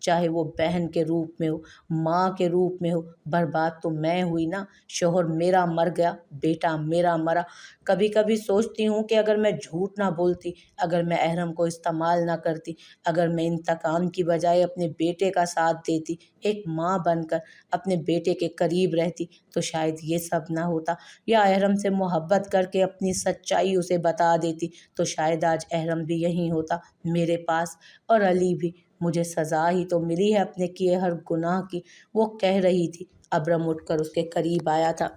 چاہے وہ بہن کے روپ میں ہو، ماں کے روپ میں ہو۔ برباد تو میں ہوئی نا، شوہر میرا مر گیا، بیٹا میرا مرا۔ کبھی کبھی سوچتی ہوں کہ اگر میں جھوٹ نہ بولتی، اگر میں احرم کو استعمال نہ کرتی، اگر میں انتقام کی بجائے اپنے بیٹے کا ساتھ دیتی، ایک ماں بن کر اپنے بیٹے کے قریب رہتی، تو شاید یہ سب نہ ہوتا۔ یا احرم سے محبت کر کے اپنی سچائی اسے بتا دیتی، تو شاید آج احرم بھی یہیں ہوتا میرے پاس، اور علی بھی۔ مجھے سزا ہی تو ملی ہے اپنے کیے ہر گناہ کی، وہ کہہ رہی تھی۔ ابرم اٹھ کر اس کے قریب آیا تھا۔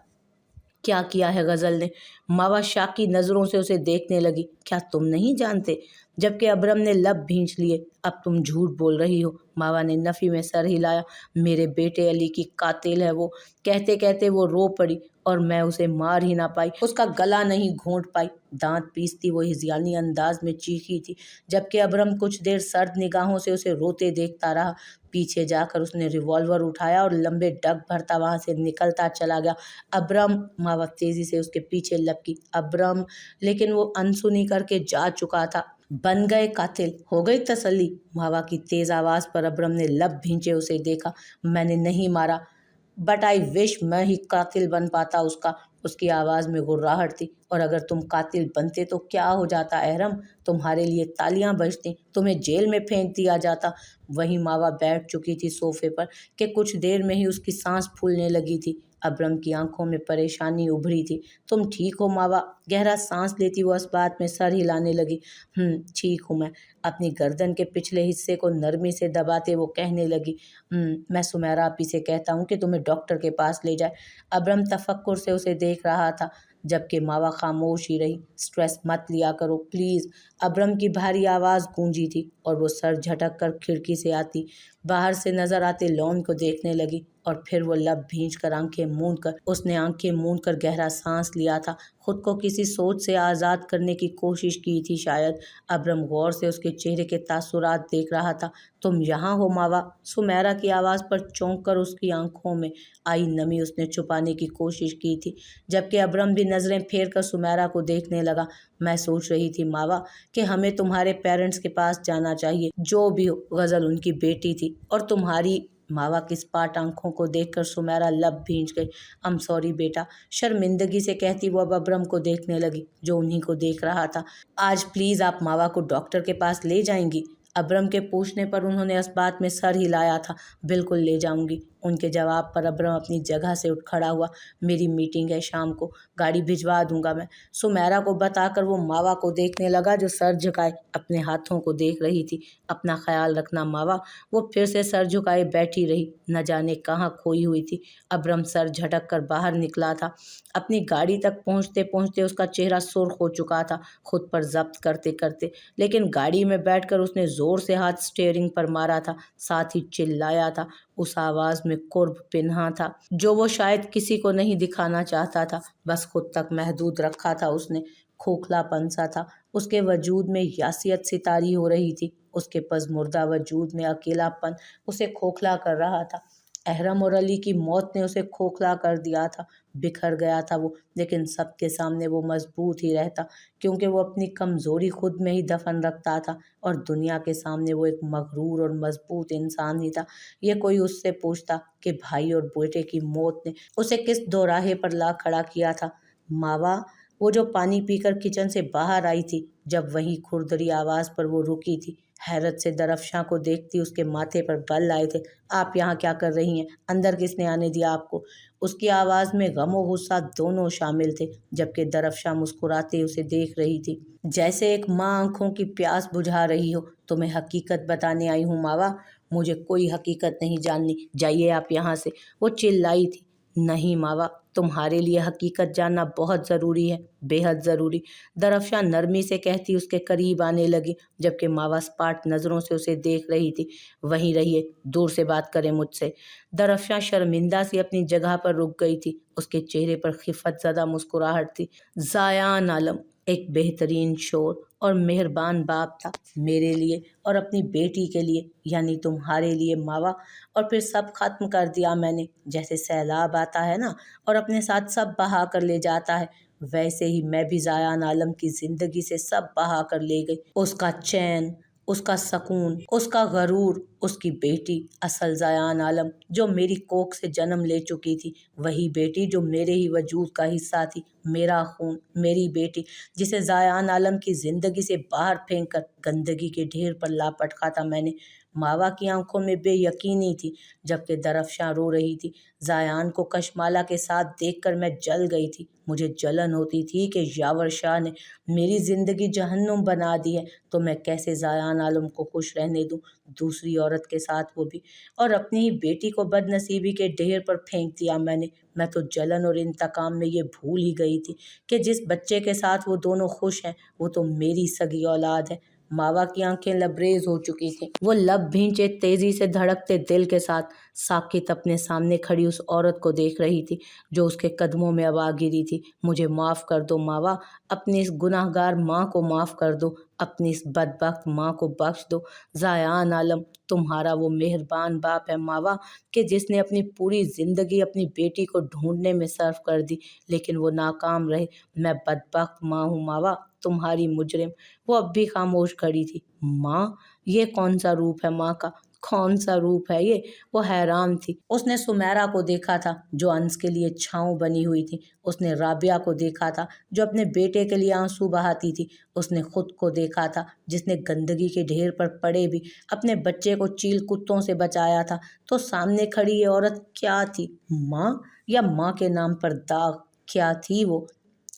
کیا کیا ہے غزل نے؟ ماوا شاکی نظروں سے اسے دیکھنے لگی۔ کیا تم نہیں جانتے؟ جبکہ ابرم نے لب بھینچ لیے۔ اب تم جھوٹ بول رہی ہو۔ ماوا نے نفی میں سر ہلایا۔ میرے بیٹے علی کی قاتل ہے وہ۔ کہتے کہتے وہ رو پڑی، اور میں اسے مار ہی نہ پائی، اس کا گلا نہیں گھونٹ پائی۔ دانت پیستی وہ ہذیانی انداز میں چیخی تھی، جبکہ ابرم کچھ دیر سرد نگاہوں سے اسے روتے دیکھتا رہا۔ پیچھے جا کر اس نے ریوالور اٹھایا اور لمبے ڈگ بھرتا وہاں سے نکلتا چلا گیا۔ ابرم! ماوا تیزی سے اس کے پیچھے لپکی۔ ابرم! لیکن وہ انسنی کر کے جا چکا تھا۔ بن گئے قاتل؟ ہو گئی تسلی؟ ماوا کی تیز آواز پر ابرم نے لب بھینچے اسے دیکھا۔ میں نے نہیں مارا، بٹ آئی وش میں ہی قاتل بن پاتا اس کا۔ اس کی آواز میں غراہٹ تھی۔ اور اگر تم قاتل بنتے تو کیا ہو جاتا احرم؟ تمہارے لیے تالیاں بجتیں، تمہیں جیل میں پھینک دیا جاتا۔ وہیں ماوا بیٹھ چکی تھی صوفے پر کہ کچھ دیر میں ہی اس کی سانس پھولنے لگی تھی۔ ابرم کی آنکھوں میں پریشانی ابھری تھی۔ تم ٹھیک ہو ماوا؟ گہرا سانس لیتی وہ اس بات میں سر ہلانے لگی۔ ٹھیک ہوں میں۔ اپنی گردن کے پچھلے حصے کو نرمی سے دباتے وہ کہنے لگی۔ میں سمیرا آپی سے کہتا ہوں کہ تمہیں ڈاکٹر کے پاس لے جائے۔ ابرم تفکر سے اسے دیکھ رہا تھا، جبکہ ماوا خاموش ہی رہی۔ اسٹریس مت لیا کرو پلیز۔ ابرم کی بھاری آواز گونجی تھی، اور وہ سر جھٹک کر کھڑکی سے آتی باہر سے نظر آتے لان کو دیکھنے لگی۔ اور پھر وہ لب بھینچ کر اس نے آنکھیں موند کر گہرا سانس لیا تھا، خود کو کسی سوچ سے آزاد کرنے کی کوشش کی تھی شاید۔ ابرم غور سے اس کے چہرے کے تاثرات دیکھ رہا تھا۔ تم یہاں ہو ماوا؟ سمیرا کی آواز پر چونک کر اس کی آنکھوں میں آئی نمی اس نے چھپانے کی کوشش کی تھی، جبکہ ابرم بھی نظریں پھیر کر سمیرا کو دیکھنے لگا۔ میں سوچ رہی تھی ماوا کہ ہمیں تمہارے پیرنٹس کے پاس جانا چاہیے، جو بھی ہو۔ غزل ان کی بیٹی تھی، اور تمہاری۔ ماوا کی اسپاٹ آنکھوں کو دیکھ کر سمیرا لب بھینچ گئی۔ ام سوری بیٹا، شرمندگی سے کہتی وہ اب ابرم کو دیکھنے لگی جو انہی کو دیکھ رہا تھا۔ آج پلیز آپ ماوا کو ڈاکٹر کے پاس لے جائیں گی؟ ابرم کے پوچھنے پر انہوں نے اس بات میں سر ہلایا تھا۔ بالکل لے جاؤں گی۔ ان کے جواب پر ابرم اپنی جگہ سے اٹھ کھڑا ہوا۔ میری میٹنگ ہے شام کو، گاڑی بھجوا دوں گا میں، سمیرا کو بتا کر وہ ماوا کو دیکھنے لگا جو سر جھکائے اپنے ہاتھوں کو دیکھ رہی تھی۔ اپنا خیال رکھنا ماوا۔ وہ پھر سے سر جھکائے بیٹھی رہی، نہ جانے کہاں کھوئی ہوئی تھی۔ ابرم سر جھٹک کر باہر نکلا تھا۔ اپنی گاڑی تک پہنچتے پہنچتے اس کا چہرہ سرخ ہو چکا تھا، خود پر ضبط کرتے کرتے، لیکن گاڑی میں بیٹھ کر اس نے زور سے ہاتھ اسٹیئرنگ پر مارا تھا، ساتھ ہی چلایا تھا۔ اس آواز میں قرب پنہاں تھا جو وہ شاید کسی کو نہیں دکھانا چاہتا تھا، بس خود تک محدود رکھا تھا اس نے۔ کھوکھلا پن سا تھا اس کے وجود میں، یاسیت سی طاری ہو رہی تھی۔ اس کے پزمردہ وجود میں اکیلا پن اسے کھوکھلا کر رہا تھا۔ احرم اور علی کی موت نے اسے کھوکھلا کر دیا تھا، بکھر گیا تھا وہ، لیکن سب کے سامنے وہ مضبوط ہی رہتا، کیونکہ وہ اپنی کمزوری خود میں ہی دفن رکھتا تھا، اور دنیا کے سامنے وہ ایک مغرور اور مضبوط انسان ہی تھا۔ یہ کوئی اس سے پوچھتا کہ بھائی اور بیٹے کی موت نے اسے کس دوراہے پر لا کھڑا کیا تھا؟ ماوا! وہ جو پانی پی کر کچن سے باہر آئی تھی، جب وہیں کھردری آواز پر وہ رکی تھی، حیرت سے درفشاں کو دیکھتی اس کے ماتھے پر بل آئے تھے۔ آپ یہاں کیا کر رہی ہیں؟ اندر کس نے آنے دیا آپ کو؟ اس کی آواز میں غم و غصہ دونوں شامل تھے، جبکہ درفشاں مسکراتے اسے دیکھ رہی تھی، جیسے ایک ماں آنکھوں کی پیاس بجھا رہی ہو۔ تمہیں حقیقت بتانے آئی ہوں ماوا۔ مجھے کوئی حقیقت نہیں جاننی، جائیے آپ یہاں سے، وہ چلائی تھی۔ نہیں ماوا، تمہارے لیے حقیقت جاننا بہت ضروری ہے، بے حد ضروری، درفشاں نرمی سے کہتی اس کے قریب آنے لگی، جبکہ ماوا اسپاٹ نظروں سے اسے دیکھ رہی تھی۔ وہیں رہیے، دور سے بات کریں مجھ سے۔ درفشاں شرمندہ سی اپنی جگہ پر رک گئی تھی، اس کے چہرے پر خفت زدہ مسکراہٹ تھی۔ زایان عالم ایک بہترین شور اور مہربان باپ تھا میرے لیے اور اپنی بیٹی کے لیے، یعنی تمہارے لیے ماوا، اور پھر سب ختم کر دیا میں نے۔ جیسے سیلاب آتا ہے نا اور اپنے ساتھ سب بہا کر لے جاتا ہے، ویسے ہی میں بھی زایان عالم کی زندگی سے سب بہا کر لے گئی۔ اس کا چین، اس کا سکون، اس کا غرور، اس کی بیٹی اصل زیان عالم جو میری کوکھ سے جنم لے چکی تھی، وہی بیٹی جو میرے ہی وجود کا حصہ تھی، میرا خون، میری بیٹی جسے زیان عالم کی زندگی سے باہر پھینک کر گندگی کے ڈھیر پر لاپٹکا تھا میں نے۔ ماوا کی آنکھوں میں بے یقینی تھی جبکہ درفشاں رو رہی تھی۔ زیان کو کشمالا کے ساتھ دیکھ کر میں جل گئی تھی۔ مجھے جلن ہوتی تھی کہ یاور شاہ نے میری زندگی جہنم بنا دی ہے تو میں کیسے زیان عالم کو خوش رہنے دوں، دوسری عورت کے ساتھ وہ بھی، اور اپنی ہی بیٹی کو بد نصیبی کے ڈھیر پر پھینک دیا میں نے۔ میں تو جلن اور انتقام میں یہ بھول ہی گئی تھی کہ جس بچے کے ساتھ وہ دونوں خوش ہیں وہ تو میری سگی اولاد ہے۔ ماوا کی آنکھیں لبریز ہو چکی تھیں، وہ لب بھینچے تیزی سے دھڑکتے دل کے ساتھ ساکت اپنے سامنے کھڑی اس عورت کو دیکھ رہی تھی جو اس کے قدموں میں اب آ گری تھی۔ مجھے معاف کر دو ماوا، اپنی اس گناہ گار ماں کو معاف کر دو، اپنی اس بدبخت ماں کو بخش دو۔ زیان عالم تمہارا وہ مہربان باپ ہے ماوا کہ جس نے اپنی پوری زندگی اپنی بیٹی کو ڈھونڈنے میں صرف کر دی لیکن وہ ناکام رہے۔ میں بدبخت ماں ہوں ماوا، تمہاری مجرم۔ وہ اب بھی خاموش کھڑی تھی۔ ماں؟ یہ کون سا روپ ہے ماں کا؟ کون سا روپ ہے یہ؟ وہ حیران تھی۔ اس نے سمیرا کو دیکھا تھا جو انس کے لیے چھاؤں بنی ہوئی تھی، اس نے رابعہ کو دیکھا تھا جو اپنے بیٹے کے لیے آنسو بہاتی تھی، اس نے خود کو دیکھا تھا جس نے گندگی کے ڈھیر پر پڑے بھی اپنے بچے کو چیل کتوں سے بچایا تھا۔ تو سامنے کھڑی یہ عورت کیا تھی؟ ماں یا ماں کے نام پر داغ؟ کیا تھی وہ؟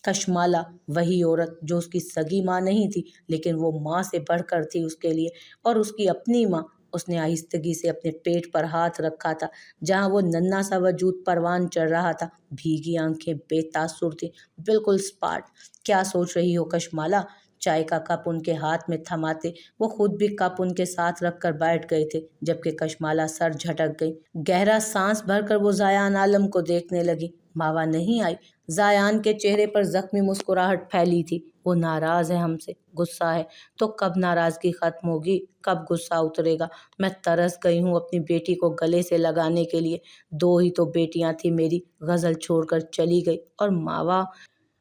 کشمالا، وہی عورت جو اس کی سگی ماں نہیں تھی لیکن وہ ماں سے بڑھ کر تھی اس کے لیے، اور اس کی اپنی ماں۔ اس نے آہستگی سے اپنے پیٹ پر ہاتھ رکھا تھا جہاں وہ ننھا سا وجود پروان چڑھ رہا تھا، بھیگی آنکھیں بے تاثر تھیں، بالکل سپاٹ۔ کیا سوچ رہی ہو کشمالا؟ چائے کا کپ ان کے ہاتھ میں تھماتے وہ خود بھی کپ ان کے ساتھ رکھ کر بیٹھ گئے تھے جبکہ کشمالا سر جھٹک گئی۔ گہرا سانس بھر کر وہ زیان عالم کو دیکھنے لگی۔ ماوا نہیں آئی؟ زیان کے چہرے پر زخمی مسکراہٹ پھیلی تھی۔ وہ ناراض ہے ہم سے، غصہ ہے۔ تو کب ناراضگی ختم ہوگی؟ کب غصہ اترے گا؟ میں ترس گئی ہوں اپنی بیٹی کو گلے سے لگانے کے لیے۔ دو ہی تو بیٹیاں تھیں میری، غزل چھوڑ کر چلی گئی، اور ماوا۔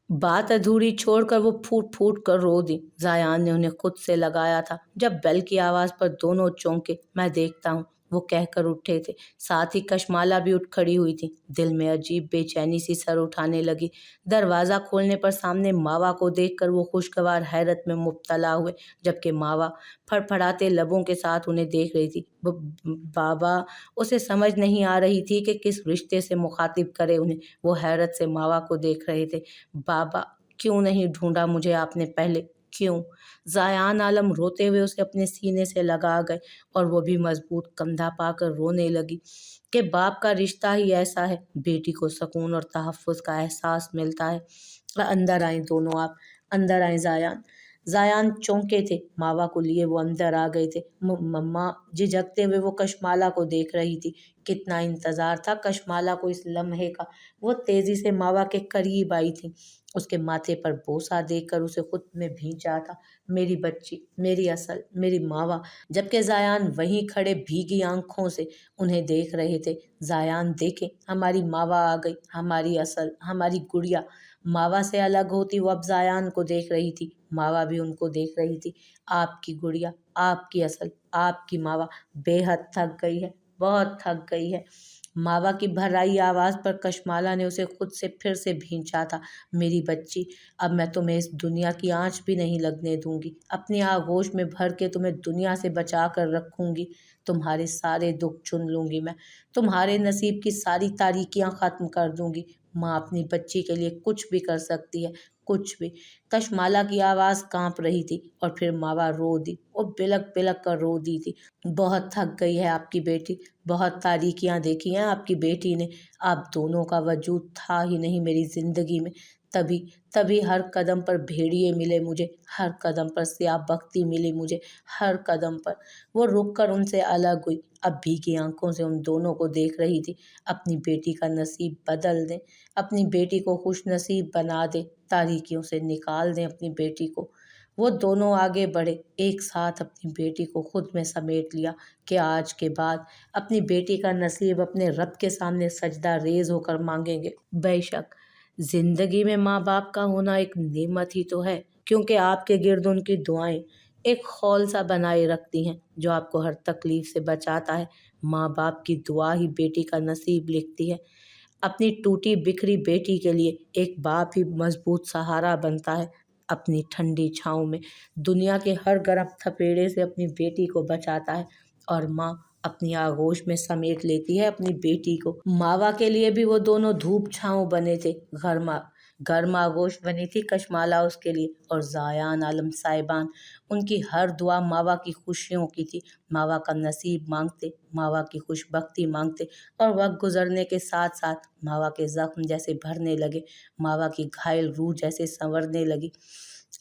بات ادھوری چھوڑ کر وہ پھوٹ پھوٹ کر رو دی۔ زیان نے انہیں خود سے لگایا تھا۔ جب بیل کی آواز پر دونوں چونکے، میں دیکھتا ہوں، وہ کہہ کر اٹھے تھے۔ ساتھ ہی کشمالا بھی اٹھ کھڑی ہوئی تھی۔ دل میں عجیب بے چینی سی سر اٹھانے لگی۔ دروازہ کھولنے پر سامنے ماوا کو دیکھ کر وہ خوشگوار حیرت میں مبتلا ہوئے جبکہ ماوا پھڑپھڑاتے لبوں کے ساتھ انہیں دیکھ رہی تھی۔ بابا! اسے سمجھ نہیں آ رہی تھی کہ کس رشتے سے مخاطب کرے انہیں۔ وہ حیرت سے ماوا کو دیکھ رہے تھے۔ بابا! کیوں نہیں ڈھونڈا مجھے آپ نے پہلے؟ کیوں؟ زیان عالم روتے ہوئے اسے اپنے سینے سے لگا گئے اور وہ بھی مضبوط کندھا پا کر رونے لگی کہ باپ کا رشتہ ہی ایسا ہے، بیٹی کو سکون اور تحفظ کا احساس ملتا ہے۔ اندر آئیں دونوں آپ، اندر آئیں زیان۔ زیان چونکے تھے، ماوا کو لیے وہ اندر آ گئے تھے۔ مما، جھجکتے ہوئے وہ کشمالا کو دیکھ رہی تھی۔ کتنا انتظار تھا کشمالا کو اس لمحے کا۔ وہ تیزی سے ماوا کے قریب آئی تھی، اس کے ماتھے پر بوسہ دے کر اسے خود میں بھینچا تھا۔ میری بچی، میری اصل، میری ماوا، جبکہ زیان وہیں کھڑے بھیگی آنکھوں سے انہیں دیکھ رہے تھے۔ زیان دیکھیں، ہماری ماوا آ گئی، ہماری اصل، ہماری گڑیا۔ ماوا سے الگ ہوتی وہ اب زیان کو دیکھ رہی تھی، ماوا بھی ان کو دیکھ رہی تھی۔ آپ کی گڑیا، آپ کی اصل، آپ کی ماوا بے حد تھک گئی ہے، بہت تھک گئی ہے۔ ماوا کی بھرائی آواز پر کشمالا نے اسے خود سے پھر سے بھینچا تھا۔ میری بچی، اب میں تمہیں اس دنیا کی آنچ بھی نہیں لگنے دوں گی، اپنی آغوش میں بھر کے تمہیں دنیا سے بچا کر رکھوں گی، تمہارے سارے دکھ چن لوں گی میں، تمہارے نصیب کی ساری تاریکیاں ختم کر دوں گی۔ ماں اپنی بچی کے لیے کچھ بھی کر سکتی ہے، کچھ بھی۔ کشمالا کی آواز کانپ رہی تھی اور پھر ماوا رو دی، وہ بلک بلک کر رو دی تھی۔ بہت تھک گئی ہے آپ کی بیٹی، بہت تاریکیاں دیکھی ہیں آپ کی بیٹی نے، آپ دونوں کا وجود تھا ہی نہیں میری زندگی میں۔ تبھی ہر قدم پر بھیڑیے ملے مجھے، ہر قدم پر سیاہ بختی ملی مجھے، ہر قدم پر۔ وہ رک کر ان سے الگ ہوئی، اب بھیگی آنکھوں سے ان دونوں کو دیکھ رہی تھی۔ اپنی بیٹی کا نصیب بدل دیں، اپنی بیٹی کو خوش نصیب بنا دیں، تاریکیوں سے نکال دیں اپنی بیٹی کو۔ وہ دونوں آگے بڑھے، ایک ساتھ اپنی بیٹی کو خود میں سمیٹ لیا کہ آج کے بعد اپنی بیٹی کا نصیب اپنے رب کے سامنے سجدہ ریز ہو کر مانگیں گے۔ بے شک زندگی میں ماں باپ کا ہونا ایک نعمت ہی تو ہے، کیونکہ آپ کے گرد ان کی دعائیں، ایک خول سا بنائے رکھتی ہیں جو آپ کو ہر تکلیف سے بچاتا ہے۔ ماں باپ کی دعا ہی بیٹی کا نصیب لکھتی ہے۔ اپنی ٹوٹی بکھری بیٹی کے لیے ایک باپ ہی مضبوط سہارا بنتا ہے۔ اپنی ٹھنڈی چھاؤں میں دنیا کے ہر گرم تھپیڑے سے اپنی بیٹی کو بچاتا ہے، اور ماں اپنی آغوش میں سمیٹ لیتی ہے اپنی بیٹی کو۔ ماوا کے لیے بھی وہ دونوں دھوپ چھاؤں بنے تھے، گرم آغوش بنی تھی کشمالا اس کے لیے، اور زایان عالم صاحبان ان کی ہر دعا ماوا کی خوشیوں کی تھی۔ ماوا کا نصیب مانگتے، ماوا کی خوش بختی مانگتے، اور وقت گزرنے کے ساتھ ساتھ ماوا کے زخم جیسے بھرنے لگے، ماوا کی گھائل روح جیسے سنورنے لگی۔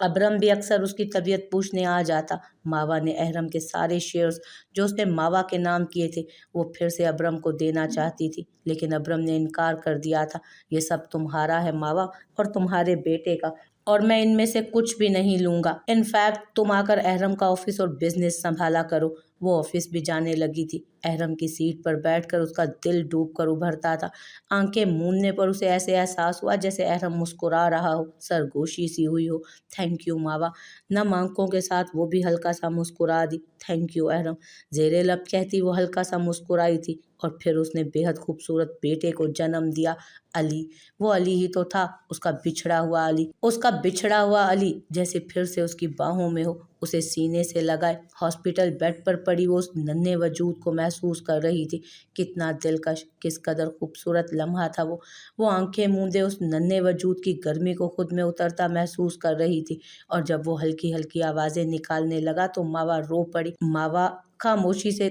ابرم بھی اکثر اس کی طبیعت پوچھنے آ جاتا۔ ماوا نے احرم کے سارے شیئرز جو اس نے ماوا کے نام کیے تھے وہ پھر سے ابرم کو دینا چاہتی تھی، لیکن ابرم نے انکار کر دیا تھا۔ یہ سب تمہارا ہے ماوا، اور تمہارے بیٹے کا، اور میں ان میں سے کچھ بھی نہیں لوں گا۔ انفیکٹ تم آ کر احرم کا آفس اور بزنس سنبھالا کرو۔ وہ آفس بھی جانے لگی تھی۔ احرم کی سیٹ پر بیٹھ کر اس کا دل ڈوب کر ابھرتا تھا۔ آنکھیں موندنے پر اسے ایسے احساس ہوا جیسے احرم مسکرا رہا ہو، سرگوشی سی ہوئی ہو۔ تھینک یو ماوا۔ نم آنکھوں کے ساتھ وہ بھی ہلکا سا مسکرا دی۔ تھینک یو احرم، زیر لب کہتی وہ ہلکا سا مسکرائی تھی، اور پھر اس نے بے حد خوبصورت بیٹے کو جنم دیا، علی۔ وہ علی ہی تو تھا، اس کا بچھڑا ہوا علی، اس کا بچھڑا ہوا علی جیسے پھر سے اس کی باہوں میں ہو، اسے سینے سے لگائے۔ ہاسپٹل بیڈ پر پڑی وہ اس ننھے وجود کو محسوس کر رہی تھی۔ کتنا دلکش، کس قدر خوبصورت لمحہ تھا وہ آنکھیں موندے اس ننھے وجود کی گرمی کو خود میں اترتا محسوس کر رہی تھی، اور جب وہ ہلکی ہلکی آوازیں نکالنے لگا تو ماوا رو پڑی۔ ماوا خاموشی سے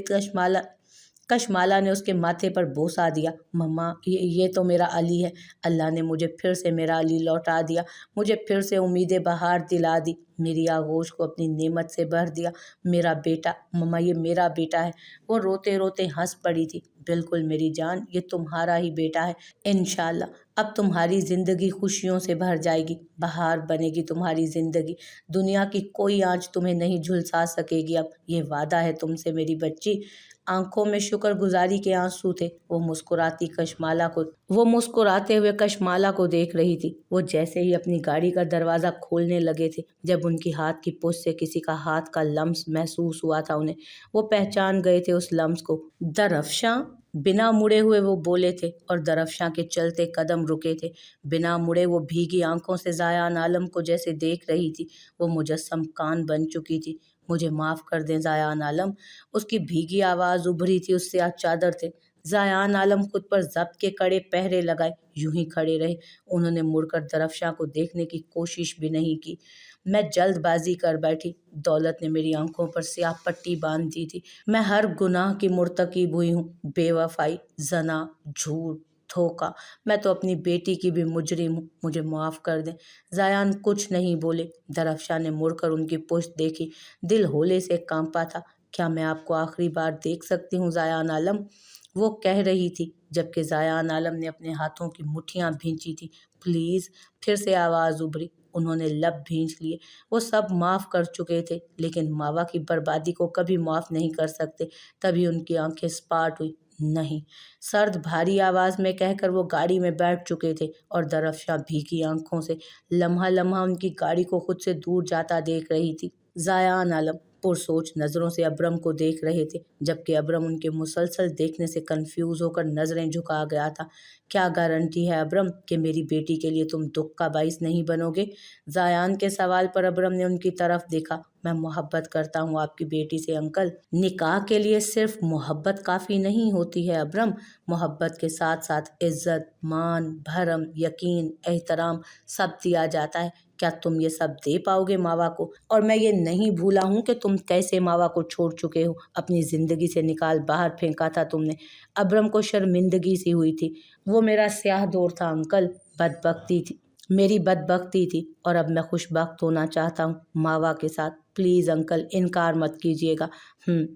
کشمالا نے اس کے ماتھے پر بوسہ دیا۔ مما، یہ تو میرا علی ہے۔ اللہ نے مجھے پھر سے میرا علی لوٹا دیا، مجھے پھر سے امید بہار دلا دی، میری آغوش کو اپنی نعمت سے بھر دیا۔ میرا بیٹا، مما یہ میرا بیٹا ہے۔ وہ روتے روتے ہنس پڑی تھی۔ بالکل میری جان، یہ تمہارا ہی بیٹا ہے۔ انشاءاللہ اب تمہاری زندگی خوشیوں سے بھر جائے گی، بہار بنے گی تمہاری زندگی، دنیا کی کوئی آنچ تمہیں نہیں جھلسا سکے گی اب، یہ وعدہ ہے تم سے میری بچی۔ آنکھوں میں شکر گزاری کے آنسو تھے۔ وہ مسکراتے ہوئے کشمالا کو دیکھ رہی تھی۔ وہ جیسے ہی اپنی گاڑی کا دروازہ کھولنے لگے تھے، جب ان کی ہاتھ کی پشت سے کسی کا ہاتھ کا لمس محسوس ہوا تھا انہیں، وہ پہچان گئے تھے اس لمس کو۔ درفشاں، بنا مڑے ہوئے وہ بولے تھے، اور درفشاں کے چلتے قدم رکے تھے۔ بنا مڑے وہ بھیگی آنکھوں سے زایان عالم کو جیسے دیکھ رہی تھی۔ وہ مجسم کان بن چکی تھی۔ مجھے معاف کر دیں زایان عالم، اس کی بھیگی آواز ابھری تھی اس سیاہ چادر سے۔ زایان عالم خود پر ضبط کے کڑے پہرے لگائے یوں ہی کھڑے رہے۔ انہوں نے مڑ کر درفشاں کو دیکھنے کی کوشش بھی نہیں کی۔ میں جلد بازی کر بیٹھی، دولت نے میری آنکھوں پر سیاہ پٹی باندھ دی تھی۔ میں ہر گناہ کی مرتکب ہوئی ہوں، بے وفائی، زنا، جھوٹ، دھوکہ۔ میں تو اپنی بیٹی کی بھی مجرم ہوں، مجھے معاف کر دیں۔ زایان کچھ نہیں بولے۔ درفشاں نے مڑ کر ان کی پشت دیکھی، دل ہولے سے کانپا تھا۔ کیا میں آپ کو آخری بار دیکھ سکتی ہوں زایان عالم؟ وہ کہہ رہی تھی، جبکہ زایان عالم نے اپنے ہاتھوں کی مٹھیاں بھینچی تھی۔ پلیز، پھر سے آواز ابھری۔ انہوں نے لب بھینچ لیے۔ وہ سب معاف کر چکے تھے، لیکن ماوا کی بربادی کو کبھی معاف نہیں کر سکتے۔ تبھی ان کی آنکھیں سپاٹ ہوئی۔ نہیں، سرد بھاری آواز میں کہہ کر وہ گاڑی میں بیٹھ چکے تھے، اور درفشاں بھیگی آنکھوں سے لمحہ لمحہ ان کی گاڑی کو خود سے دور جاتا دیکھ رہی تھی۔ زایان عالم پرسوچ نظروں سے ابرم کو دیکھ رہے تھے، جبکہ ابرم ان کے مسلسل دیکھنے سے کنفیوز ہو کر نظریں جھکا گیا تھا۔ کیا گارنٹی ہے ابرم کہ میری بیٹی کے لیے تم دکھ کا باعث نہیں بنو گے؟ زایان کے سوال پر ابرم نے ان کی طرف دیکھا۔ میں محبت کرتا ہوں آپ کی بیٹی سے انکل۔ نکاح کے لیے صرف محبت کافی نہیں ہوتی ہے ابرم، محبت کے ساتھ ساتھ عزت، مان، بھرم، یقین، احترام سب دیا جاتا ہے۔ کیا تم یہ سب دے پاؤ گے ماوا کو؟ اور میں یہ نہیں بھولا ہوں کہ تم کیسے ماوا کو چھوڑ چکے ہو، اپنی زندگی سے نکال باہر پھینکا تھا تم نے۔ ابرم کو شرمندگی سی ہوئی تھی۔ وہ میرا سیاہ دور تھا انکل، بدبختی تھی، میری بدبختی تھی، اور اب میں خوش بخت ہونا چاہتا ہوں ماوا کے ساتھ۔ پلیز انکل، انکار مت کیجیے گا۔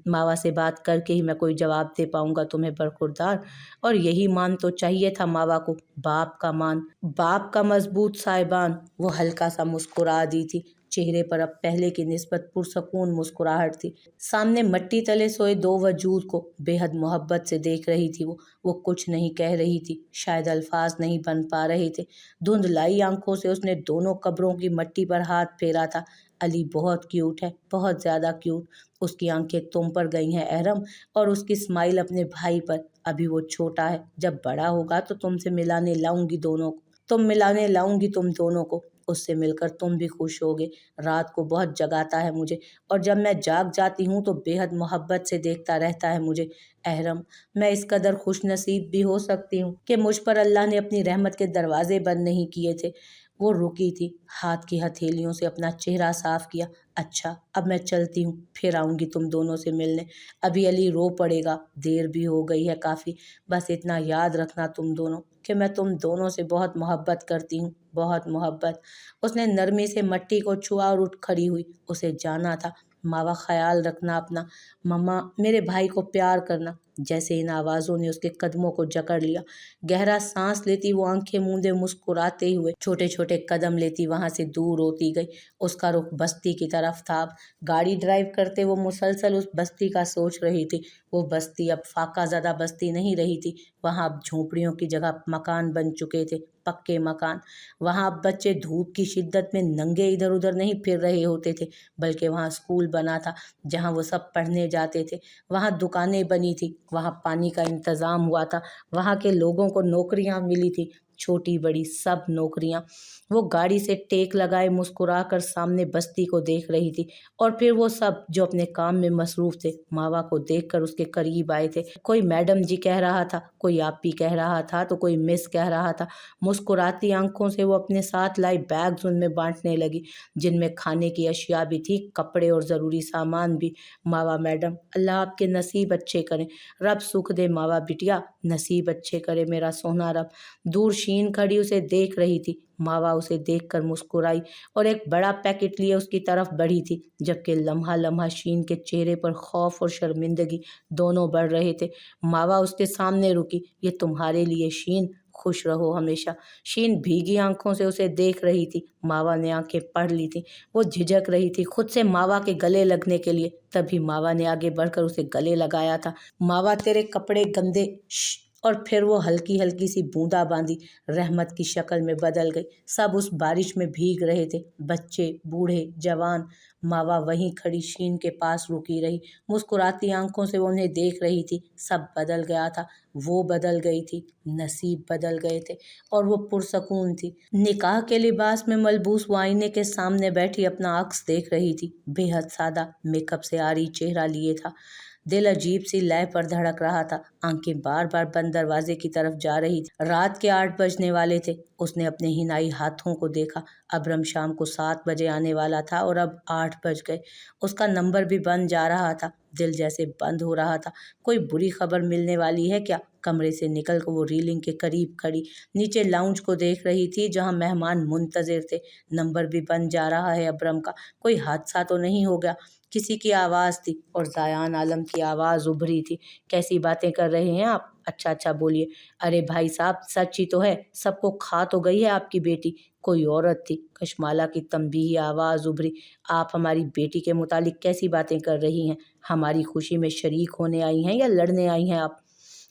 ماوا سے بات کر کے ہی میں کوئی جواب دے پاؤں گا تمہیں برخوردار، اور یہی مان تو چاہیے تھا ماوا کو، باپ کا مان، باپ کا مضبوط صاحبان۔ وہ ہلکا سا مسکرا دی تھی، چہرے پر اب پہلے کی نسبت پرسکون مسکراہٹ تھی۔ سامنے مٹی تلے سوئے دو وجود کو بے حد محبت سے دیکھ رہی تھی۔ وہ کچھ نہیں کہہ رہی تھی، شاید الفاظ نہیں بن پا رہے تھے۔ دھندلائی آنکھوں سے اس نے دونوں قبروں کی مٹی پر ہاتھ پھیرا تھا۔ علی بہت کیوٹ ہے، بہت زیادہ کیوٹ۔ اس کی آنکھیں تم پر گئی ہیں احرم، اور اس کی اسمائل اپنے بھائی پر۔ ابھی وہ چھوٹا ہے، جب بڑا ہوگا تو ملانے لاؤں گی تم دونوں کو۔ اس سے مل کر تم بھی خوش ہوگے۔ رات کو بہت جگاتا ہے مجھے، اور جب میں جاگ جاتی ہوں تو بے حد محبت سے دیکھتا رہتا ہے مجھے۔ احرم، میں اس قدر خوش نصیب بھی ہو سکتی ہوں کہ مجھ پر اللہ نے اپنی رحمت کے دروازے بند نہیں کیے تھے۔ وہ رکی تھی، ہاتھ کی ہتھیلیوں سے اپنا چہرہ صاف کیا۔ اچھا، اب میں چلتی ہوں، پھر آؤں گی تم دونوں سے ملنے۔ ابھی علی رو پڑے گا، دیر بھی ہو گئی ہے کافی۔ بس اتنا یاد رکھنا تم دونوں کہ میں تم دونوں سے بہت محبت کرتی ہوں، بہت محبت۔ اس نے نرمی سے مٹی کو چھوا اور اٹھ کھڑی ہوئی۔ اسے جانا تھا۔ ماوا، خیال رکھنا اپنا۔ مما، میرے بھائی کو پیار کرنا۔ جیسے ان آوازوں نے اس کے قدموں کو جکڑ لیا۔ گہرا سانس لیتی وہ آنکھیں موندے مسکراتے ہوئے چھوٹے چھوٹے قدم لیتی وہاں سے دور ہوتی گئی۔ اس کا رخ بستی کی طرف تھا۔ اب گاڑی ڈرائیو کرتے وہ مسلسل اس بستی کا سوچ رہی تھی۔ وہ بستی اب فاقہ زدہ بستی نہیں رہی تھی۔ وہاں اب جھونپڑیوں کی جگہ مکان بن چکے تھے، پکے مکان۔ وہاں اب بچے دھوپ کی شدت میں ننگے ادھر ادھر نہیں پھر رہے ہوتے تھے، بلکہ وہاں اسکول بنا تھا جہاں وہ سب پڑھنے جاتے تھے۔ وہاں دکانیں بنی تھی، وہاں پانی کا انتظام ہوا تھا، وہاں کے لوگوں کو نوکریاں ملی تھی، چھوٹی بڑی سب نوکریاں۔ وہ گاڑی سے ٹیک لگائے مسکرا کر سامنے بستی کو دیکھ رہی تھی، اور پھر وہ سب جو اپنے کام میں مصروف تھے ماوا کو دیکھ کر اس کے قریب آئے تھے۔ کوئی میڈم جی کہہ رہا تھا، کوئی آپی کہہ رہا تھا، تو کوئی مس کہہ رہا تھا۔ مسکراتی آنکھوں سے وہ اپنے ساتھ لائی بیگز ان میں بانٹنے لگی، جن میں کھانے کی اشیاء بھی تھی، کپڑے اور ضروری سامان بھی۔ ماوا میڈم، اللہ آپ کے نصیب اچھے کریں، رب سکھ دے ماوا بٹیا، نصیب اچھے کرے میرا سونا رب۔ دور شین کھڑی اسے دیکھ رہی تھی۔ ماوا اسے دیکھ کر مسکرائی اور ایک بڑا پیکٹ لیے اس کی طرف بڑھی تھی، جبکہ لمحہ لمحہ شین کے چہرے پر خوف اور شرمندگی دونوں بڑھ رہے تھے۔ ماوا اس کے سامنے رکی۔ یہ تمہارے لیے شین، خوش رہو ہمیشہ۔ شین بھیگی آنکھوں سے اسے دیکھ رہی تھی۔ ماوا نے آنکھیں پڑھ لی تھیں۔ وہ جھجک رہی تھی خود سے ماوا کے گلے لگنے کے لیے، تبھی ماوا نے آگے بڑھ کر اسے گلے لگایا تھا۔ ماوا، تیرے کپڑے گندے، اور پھر وہ ہلکی ہلکی سی بوندا باندی رحمت کی شکل میں بدل گئی۔ سب اس بارش میں بھیگ رہے تھے، بچے، بوڑھے، جوان۔ ماوا وہیں کھڑی شین کے پاس رکی رہی، مسکراتی آنکھوں سے وہ انہیں دیکھ رہی تھی۔ سب بدل گیا تھا، وہ بدل گئی تھی، نصیب بدل گئے تھے، اور وہ پرسکون تھی۔ نکاح کے لباس میں ملبوس وہ آئینے کے سامنے بیٹھی اپنا عکس دیکھ رہی تھی، بے حد سادہ میک اپ سے عاری چہرہ لیے تھا۔ دل عجیب سی لے پر دھڑک رہا تھا، آنکھیں بار بار بند دروازے کی طرف جا رہی تھی۔ رات کے 8 بجنے والے تھے۔ اس نے اپنے ہنائی ہاتھوں کو دیکھا۔ ابرم شام کو 7 بجے آنے والا تھا اور اب 8 بج گئے۔ اس کا نمبر بھی بند جا رہا تھا۔ دل جیسے بند ہو رہا تھا۔ کوئی بری خبر ملنے والی ہے کیا؟ کمرے سے نکل کر وہ ریلنگ کے قریب کھڑی نیچے لاؤنج کو دیکھ رہی تھی جہاں مہمان منتظر تھے۔ نمبر بھی بند جا رہا ہے ابرم کا۔ کوئی حادثہ تو نہیں ہو گیا؟ کسی کی آواز تھی، اور زیان عالم کی آواز ابھری تھی۔ کیسی باتیں کر رہے ہیں آپ؟ اچھا بولیے۔ ارے بھائی صاحب، سچ ہی تو ہے، سب کو کھا تو گئی ہے آپ کی بیٹی۔ کوئی عورت تھی، کشمالہ کی تنبیہی آواز ابھری۔ آپ ہماری بیٹی کے متعلق کیسی باتیں کر رہی ہیں؟ ہماری خوشی میں شریک ہونے آئی ہیں یا لڑنے آئی ہیں آپ؟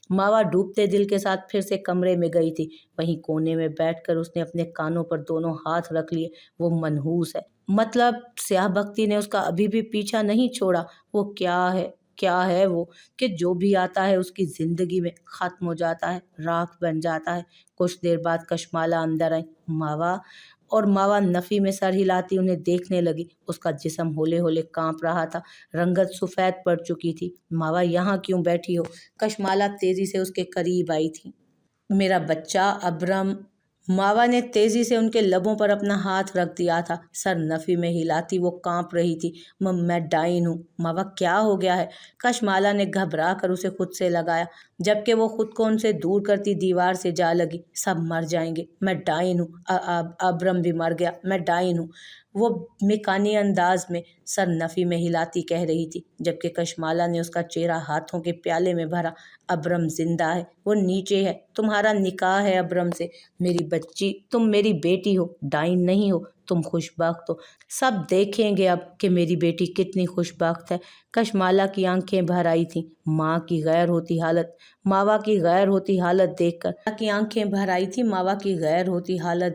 ماوا ڈوبتے دل کے ساتھ پھر سے کمرے میں گئی تھی۔ وہیں کونے میں بیٹھ کر اس نے اپنے کانوں پر دونوں ہاتھ رکھ لیے۔ وہ منحوس ہے، مطلب سیاہ بختی نے اس کا ابھی بھی پیچھا نہیں چھوڑا۔ وہ کیا ہے وہ کہ جو بھی آتا ہے اس کی زندگی میں ختم ہو جاتا ہے، راکھ بن جاتا ہے۔ کچھ دیر بعد کشمالہ اندر آئی۔ ماوا نفی میں سر ہلاتی انہیں دیکھنے لگی۔ اس کا جسم ہولے ہولے کانپ رہا تھا، رنگت سفید پڑ چکی تھی۔ ماوا، یہاں کیوں بیٹھی ہو؟ کشمالہ تیزی سے اس کے قریب آئی تھی۔ میرا بچہ ابرم۔ ماوا نے تیزی سے ان کے لبوں پر اپنا ہاتھ رکھ دیا تھا، سر نفی میں ہلاتی وہ کانپ رہی تھی۔ میں ڈائن ہوں۔ ماوا، کیا ہو گیا ہے؟ کشمالہ نے گھبرا کر اسے خود سے لگایا، جبکہ وہ خود کو ان سے دور کرتی دیوار سے جا لگی۔ سب مر جائیں گے، میں ڈائن ہوں۔ ابرم بھی مر گیا، میں ڈائن ہوں، وہ مکانی انداز میں سر نفی میں ہلاتی کہہ رہی تھی، جبکہ کشمالہ نے اس کا چہرہ ہاتھوں کے پیالے میں بھرا۔ ابرم زندہ ہے، وہ نیچے ہے، تمہارا نکاح ہے ابرم سے، میری بچی، تم میری بیٹی ہو، ڈائن نہیں ہو، تم خوش بخت ہو۔ سب دیکھیں گے اب کہ میری بیٹی کتنی خوش بخت ہے۔ کشمالہ کی آنکھیں بھر آئی تھیں ماوا کی غیر ہوتی حالت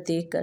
دیکھ کر۔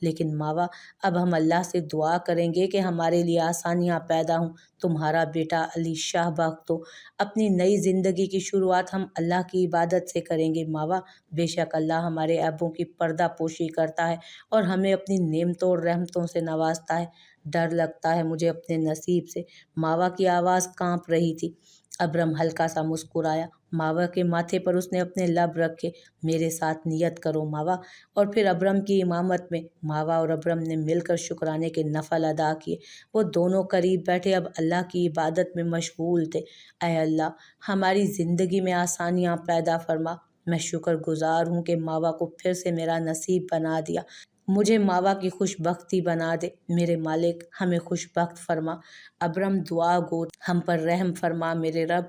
لیکن ماوا اب ہم اللہ سے دعا کریں گے کہ ہمارے لیے آسانیاں پیدا ہوں۔ تمہارا بیٹا علی شاہ بخت ہو۔ اپنی نئی زندگی کی شروعات ہم اللہ کی عبادت سے کریں گے ماوا۔ بے شک اللہ ہمارے عیبوں کی پردہ پوشی کرتا ہے اور ہمیں اپنی نعمتوں اور رحمتوں سے نوازتا ہے۔ ڈر لگتا ہے مجھے اپنے نصیب سے۔ ماوا کی آواز کانپ رہی تھی۔ ابرم ہلکا سا مسکرایا۔ ماوا کے ماتھے پر اس نے اپنے لب رکھے۔ میرے ساتھ نیت کرو ماوا۔ اور پھر ابرم کی امامت میں ماوا اور ابرم نے مل کر شکرانے کے نفل ادا کیے۔ وہ دونوں قریب بیٹھے اب اللہ کی عبادت میں مشغول تھے۔ اے اللہ، ہماری زندگی میں آسانیاں پیدا فرما۔ میں شکر گزار ہوں کہ ماوا کو پھر سے میرا نصیب بنا دیا۔ مجھے ماوا کی خوش بختی بنا دے۔ میرے مالک، ہمیں خوش بخت فرما۔ ابرم دعا گو، ہم پر رحم فرما میرے رب۔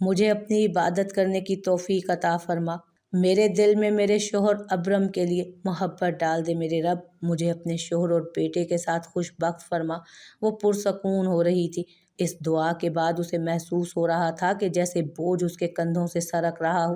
مجھے اپنی عبادت کرنے کی توفیق عطا فرما۔ میرے دل میں میرے شوہر ابرم کے لیے محبت ڈال دے میرے رب۔ مجھے اپنے شوہر اور بیٹے کے ساتھ خوش بخت فرما۔ وہ پرسکون ہو رہی تھی۔ اس دعا کے بعد اسے محسوس ہو رہا تھا کہ جیسے بوجھ اس کے کندھوں سے سرک رہا ہو۔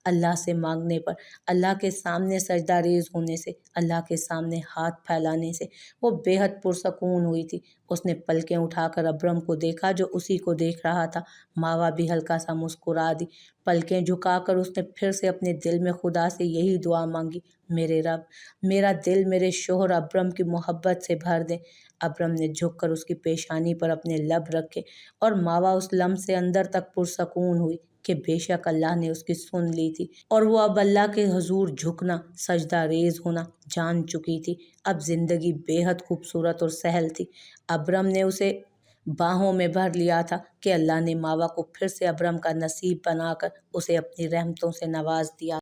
اللہ سے مانگنے پر، اللہ کے سامنے سجدہ ریز ہونے سے، اللہ کے سامنے ہاتھ پھیلانے سے وہ بے حد پرسکون ہوئی تھی۔ اس نے پلکیں اٹھا کر ابرم کو دیکھا جو اسی کو دیکھ رہا تھا۔ ماوا بھی ہلکا سا مسکرا دی۔ پلکیں جھکا کر اس نے پھر سے اپنے دل میں خدا سے یہی دعا مانگی، میرے رب، میرا دل میرے شوہر ابرم کی محبت سے بھر دے۔ ابرم نے جھک کر اس کی پیشانی پر اپنے لب رکھے اور ماوا اس لمحے سے اندر تک پرسکون ہوئی کہ بے شک اللہ نے اس کی سن لی تھی اور وہ اب اللہ کے حضور جھکنا، سجدہ ریز ہونا جان چکی تھی۔ اب زندگی بے حد خوبصورت اور سہل تھی۔ ابرم نے اسے باہوں میں بھر لیا تھا کہ اللہ نے ماوا کو پھر سے ابرم کا نصیب بنا کر اسے اپنی رحمتوں سے نواز دیا۔